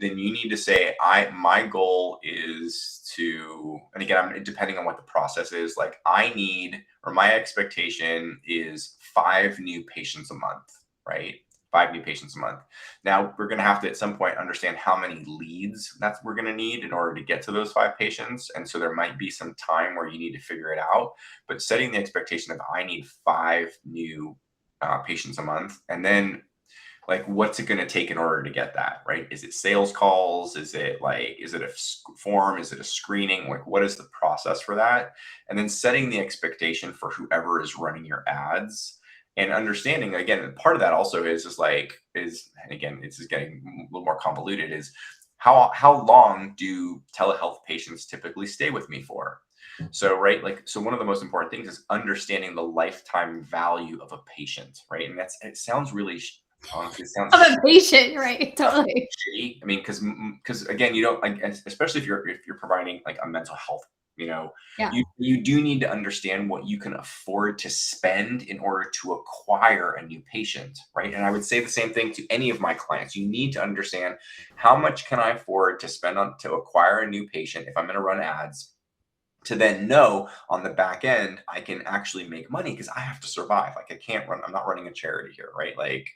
Then you need to say, my goal is to, and again, I'm depending on what the process is, like I need, or my expectation is 5 new patients a month, right? 5 new patients a month. Now we're going to have to at some point understand how many leads that we're going to need in order to get to those 5 patients. And so there might be some time where you need to figure it out, but setting the expectation of I need 5 new patients a month. And then Like, what's it going to take in order to get that, right? Is it sales calls? Is it like, is it a form? Is it a screening? Like, what is the process for that? And then setting the expectation for whoever is running your ads, and understanding, again, part of that also is like, and again, it's just getting a little more convoluted, is how long do telehealth patients typically stay with me for? So, right, like, so one of the most important things is understanding the lifetime value of a patient, right? And it sounds really, honestly, it sounds Of a patient, right? Totally. shitty. I mean, because again, you don't like, especially if you're providing like a mental health, Yeah. you do need to understand what you can afford to spend in order to acquire a new patient, right? And I would say the same thing to any of my clients. You need to understand, how much can I afford to spend on to acquire a new patient if I'm going to run ads, to then know on the back end I can actually make money, because I have to survive. Like, I'm not running a charity here, right? Like,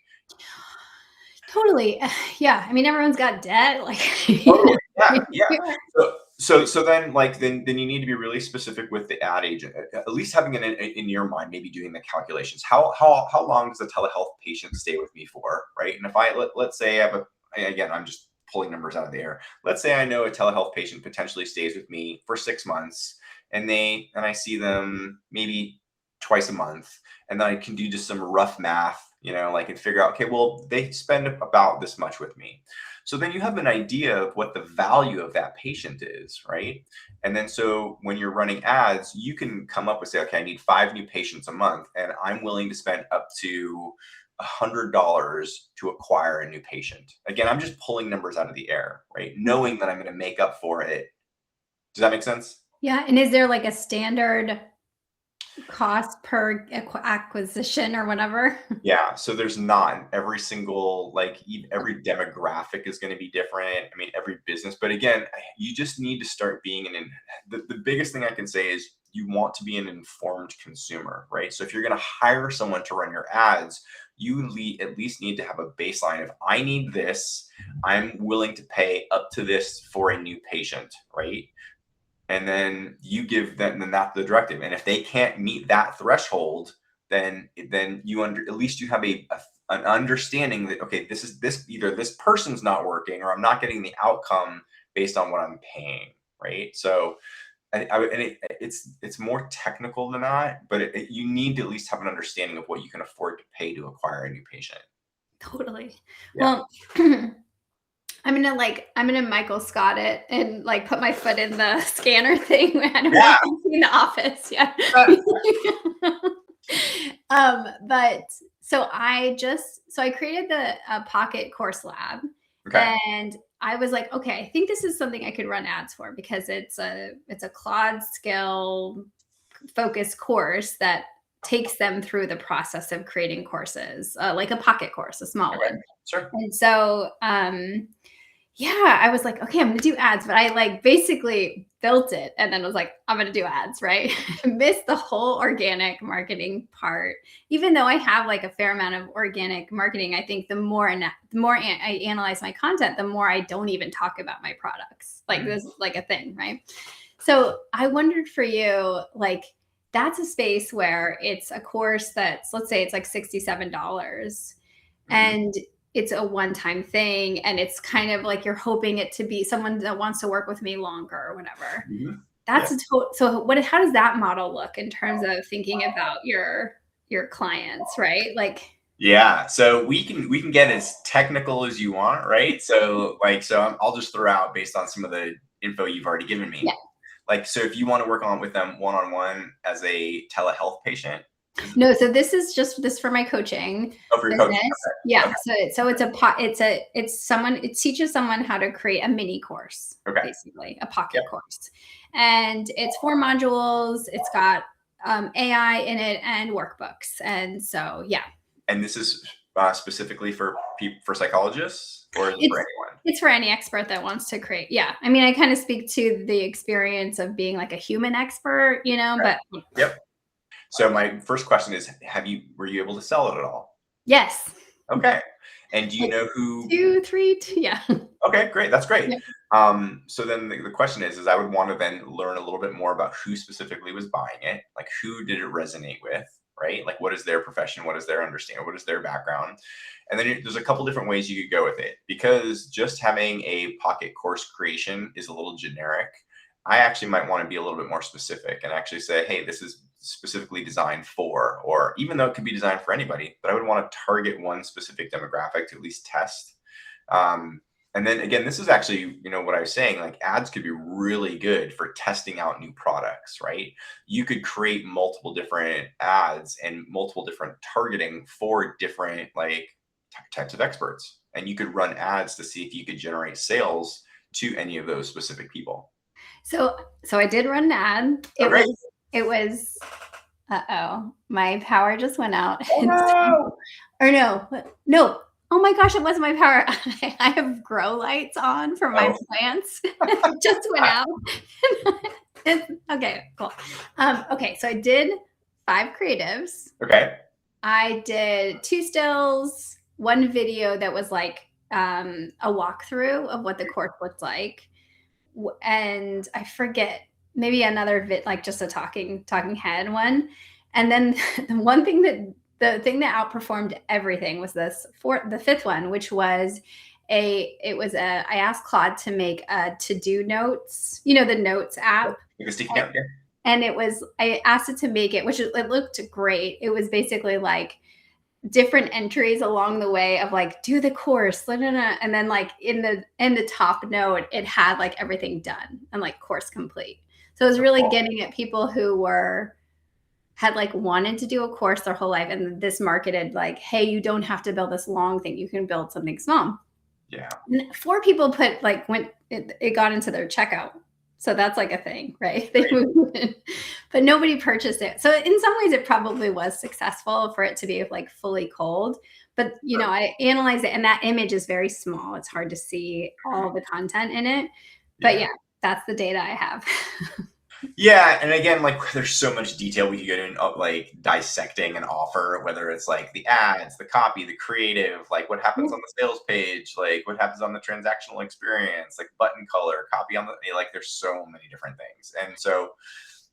Totally. Yeah. I mean, everyone's got debt. Like, totally. Yeah, yeah. yeah. So then, like, then you need to be really specific with the ad agent, at least having it in your mind, maybe doing the calculations. How long does a telehealth patient stay with me for, right? And if let's say I have again, I'm just pulling numbers out of the air. Let's say I know a telehealth patient potentially stays with me for 6 months, and I see them maybe twice a month, and then I can do just some rough math, like, and figure out, okay, well, they spend about this much with me. So then you have an idea of what the value of that patient is, right? And then, so when you're running ads, you can come up with, say, okay, I need 5 new patients a month, and I'm willing to spend up to $100 to acquire a new patient. Again, I'm just pulling numbers out of the air, right? Knowing that I'm going to make up for it. Does that make sense? Yeah. And is there like a standard cost per acquisition or whatever? Yeah, so there's not every single, like, every demographic is going to be different. I mean, every business, but again, you just need to start being the biggest thing I can say is, you want to be an informed consumer, right? So if you're going to hire someone to run your ads, you at least need to have a baseline of, I need this, I'm willing to pay up to this for a new patient, right? And then you give them, then that's the directive. And if they can't meet that threshold, then at least you have an understanding that, okay, either this person's not working, or I'm not getting the outcome based on what I'm paying, right? So it's more technical than that, but you need to at least have an understanding of what you can afford to pay to acquire a new patient. Totally. Yeah. Well, I'm gonna Michael Scott it and like put my foot in the scanner thing when I'm Yeah. in the office. Yeah. But so I created the Pocket Course Lab, Okay. and I was like, okay, I think this is something I could run ads for, because it's a Claude skill focused course that takes them through the process of creating courses, like a pocket course, a small Okay. one. Sure. And so, yeah, I was like, okay, I'm gonna do ads, but I like basically built it and then was like, I'm gonna do ads, right? Missed the whole organic marketing part. Even though I have like a fair amount of organic marketing, I think the more I analyze my content, the more I don't even talk about my products. Like, this is like a thing, right? So I wondered for you, like, that's a space where it's a course that's, let's say it's like $67, and it's a one-time thing, and it's kind of like you're hoping it to be someone that wants to work with me longer or whatever. Mhm. That's Yeah. so how does that model look in terms of thinking about your clients, right? Like, Yeah, so we can get as technical as you want, right? So, like, I'll just throw out based on some of the info you've already given yeah. me. Like, so if you want to work on with them one-on-one as a telehealth patient, No, so this is just this for my coaching for your coaching. business. Yeah. Okay. So it teaches someone how to create a mini course, Okay. basically a pocket Yep. course. And it's 4 modules. It's got AI in it and workbooks. And so, yeah. And this is specifically for psychologists, or is it for It's anyone? it's for any expert that wants to create. Yeah. I mean, I kind of speak to the experience of being like a human expert, Okay. but Yep. So my first question is, were you able to sell it at all? yes. Okay. And do you Like know who? 2, 3, yeah. Okay, great. That's great. Yeah. So then the question is I would want to then learn a little bit more about who specifically was buying it, like, who did it resonate with, right? Like, what is their profession? What is their understanding? What is their background? And then there's a couple different ways you could go with it, because just having a pocket course creation is a little generic. I actually might want to be a little bit more specific and actually say, hey, this is specifically designed for, or even though it could be designed for anybody, but I would want to target one specific demographic to at least test. And then again, this is actually, what I was saying, like ads could be really good for testing out new products, right? You could create multiple different ads and multiple different targeting for different like types of experts. And you could run ads to see if you could generate sales to any of those specific people. So I did run an ad. It was, uh-oh, my power just went out. Oh, no. Or no. Oh my gosh, it wasn't my power. I have grow lights on for my plants. It just went out. Okay, cool. Okay, so I did 5 creatives. Okay. I did 2 stills, 1 video that was like a walkthrough of what the course looked like. And I forget, maybe another like just a talking head one. And then the thing that outperformed everything was the 5th one, which was I asked Claude to make a to-do notes, the notes app. You can stick it out here. And I asked it to make it, which it looked great. It was basically like different entries along the way of like, do the course, and then like in the top note, it had like everything done and like course complete. So it was really getting at people who had like wanted to do a course their whole life, and this marketed like, hey, you don't have to build this long thing, you can build something small. Yeah. And 4 people it got into their checkout. So that's like a thing, right? They moved in, but nobody purchased it. So in some ways it probably was successful for it to be like fully cold, but I analyzed it and that image is very small. It's hard to see all the content in it, but yeah, that's the data I have. Yeah, and again, like there's so much detail we could get in, like dissecting an offer, whether it's like the ads, the copy, the creative, like what happens on the sales page, like what happens on the transactional experience, like button color, copy on the, like there's so many different things. And so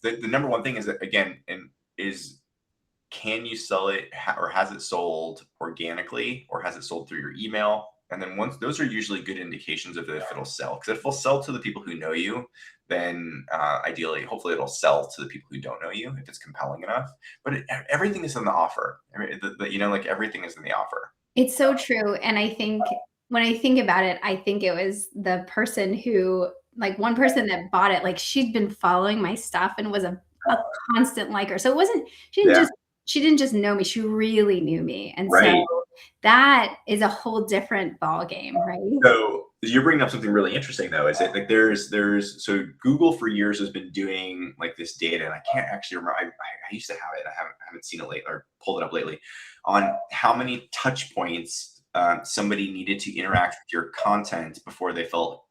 the number one thing is that, again, can you sell it, or has it sold organically, or has it sold through your email? And then once those are usually good indications of if it'll sell, because if it'll sell to the people who know you, then ideally, hopefully it'll sell to the people who don't know you if it's compelling enough. But everything is in the offer. I mean, like everything is in the offer. It's so true. And I think when I think about it, I think it was the person who, like one person that bought it, like she'd been following my stuff and was a constant liker. So it wasn't, she didn't just know me, she really knew me. And so that is a whole different ball game, right? So you're bringing up something really interesting, though. Is that like so Google for years has been doing like this data, and I can't actually remember. I used to have it. I haven't seen it lately or pulled it up lately, on how many touch points somebody needed to interact with your content before they felt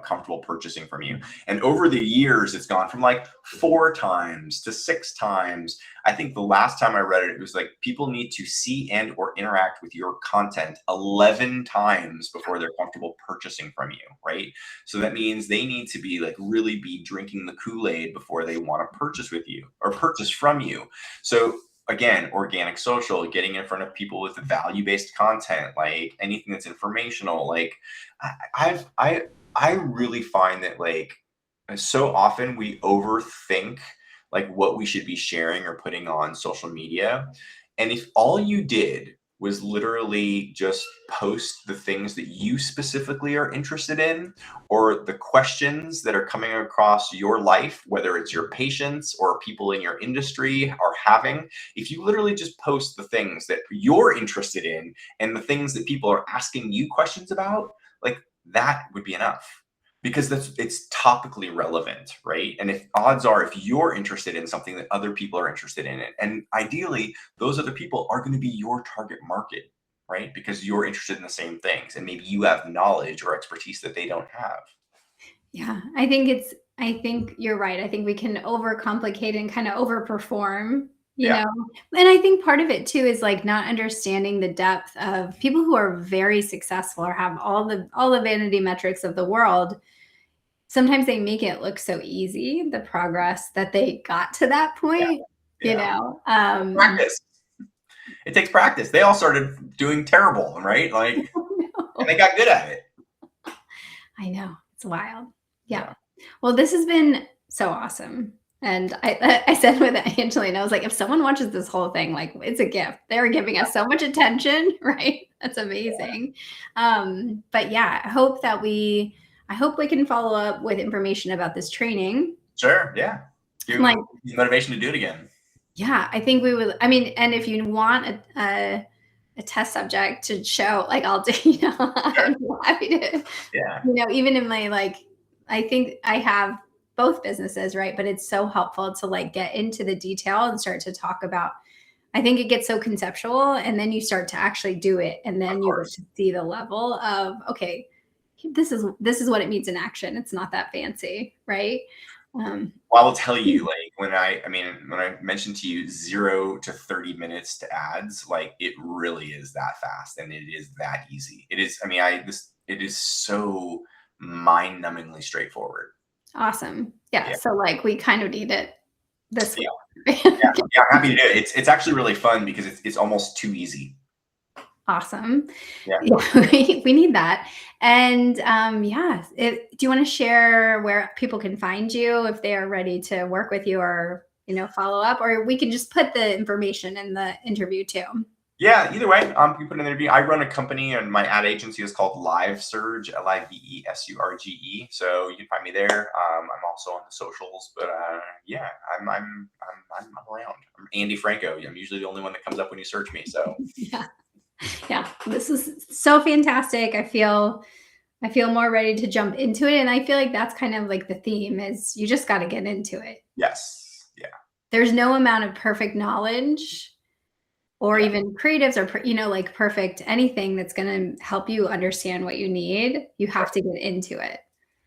comfortable purchasing from you. And over the years, it's gone from like 4 times to 6 times. I think the last time I read it, it was like people need to see and or interact with your content 11 times before they're comfortable purchasing from you, right? So that means they need to be like really be drinking the Kool-Aid before they want to purchase with you or purchase from you. So again, organic social, getting in front of people with value-based content, like anything that's informational. Like I really find that like so often we overthink like what we should be sharing or putting on social media. And if all you did was literally just post the things that you specifically are interested in, or the questions that are coming across your life, whether it's your patients or people in your industry are having, if you literally just post the things that you're interested in and the things that people are asking you questions about, like that would be enough, because it's topically relevant, right? And if odds are, if you're interested in something, that other people are interested in it, and ideally those other people are going to be your target market, right? Because you're interested in the same things, and maybe you have knowledge or expertise that they don't have. Yeah, I think you're right. I think we can overcomplicate and kind of overperform, and I think part of it too is like not understanding the depth of people who are very successful or have all the vanity metrics of the world. Sometimes they make it look so easy, the progress that they got to that point. you Yeah. know? Practice. It takes practice. They all started doing terrible, right? Like, and No. they got good at it. I know. It's wild. Yeah. Yeah. Well, this has been so awesome. And I said with Angelina, I was like, if someone watches this whole thing, like it's a gift. They're giving us so much attention, right? That's amazing. But yeah, I hope we can follow up with information about this training. Sure. Yeah. Give And like, them motivation to do it again. yeah, I think we would. I mean, and if you want a test subject to show, like I'll do, Sure. I'm happy to, Yeah. even in my like, I think I have both businesses, right? But it's so helpful to like get into the detail and start to talk about. I think it gets so conceptual, and then you start to actually do it, and Of then you get course. to see the level of okay, this is what it means in action. It's not that fancy, right? Um, Well, I will tell you, like when I mentioned to you 0 to 30 minutes to ads, like it really is that fast and it is that easy. It is. I mean, it is so mind-numbingly straightforward. awesome, yeah. Yeah. So like we kind of need it this Yeah. week. Yeah. Yeah. I'm happy to do it. It's actually really fun because it's almost too easy. Awesome. Yeah. Yeah, we need that. And yeah, do you want to share where people can find you if they are ready to work with you or follow up, or we can just put the information in the interview too. Yeah, either way, you put in an interview. I run a company, and my ad agency is called Live Surge, LiveSurge. So you can find me there. I'm also on the socials, but yeah, I'm around. I'm Andy Franco. I'm usually the only one that comes up when you search me. So Yeah, yeah. This is so fantastic. I feel more ready to jump into it, and I feel like that's kind of like the theme is you just got to get into it. yes, yeah, There's no amount of perfect knowledge or yeah, even creatives or like perfect anything that's going to help you understand what you need. You have to get into it.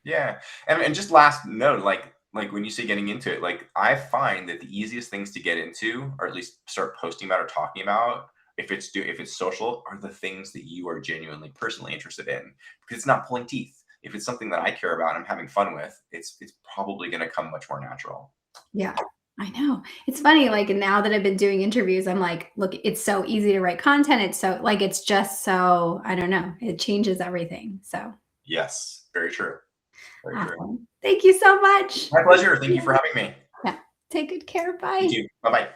yeah. And just last note, like when you say getting into it, like I find that the easiest things to get into, or at least start posting about or talking about, if it's social, are the things that you are genuinely personally interested in, because it's not pulling teeth. If it's something that I care about and I'm having fun with, it's probably going to come much more natural. Yeah, I know. It's funny, like now that I've been doing interviews, I'm like, look, it's so easy to write content. It's so like it's just so I don't know. It changes everything. So Yes, very true. Very true. awesome. Thank you so much. My pleasure. Thank you for having me. Yeah. Take good care. You Bye. too. Bye bye.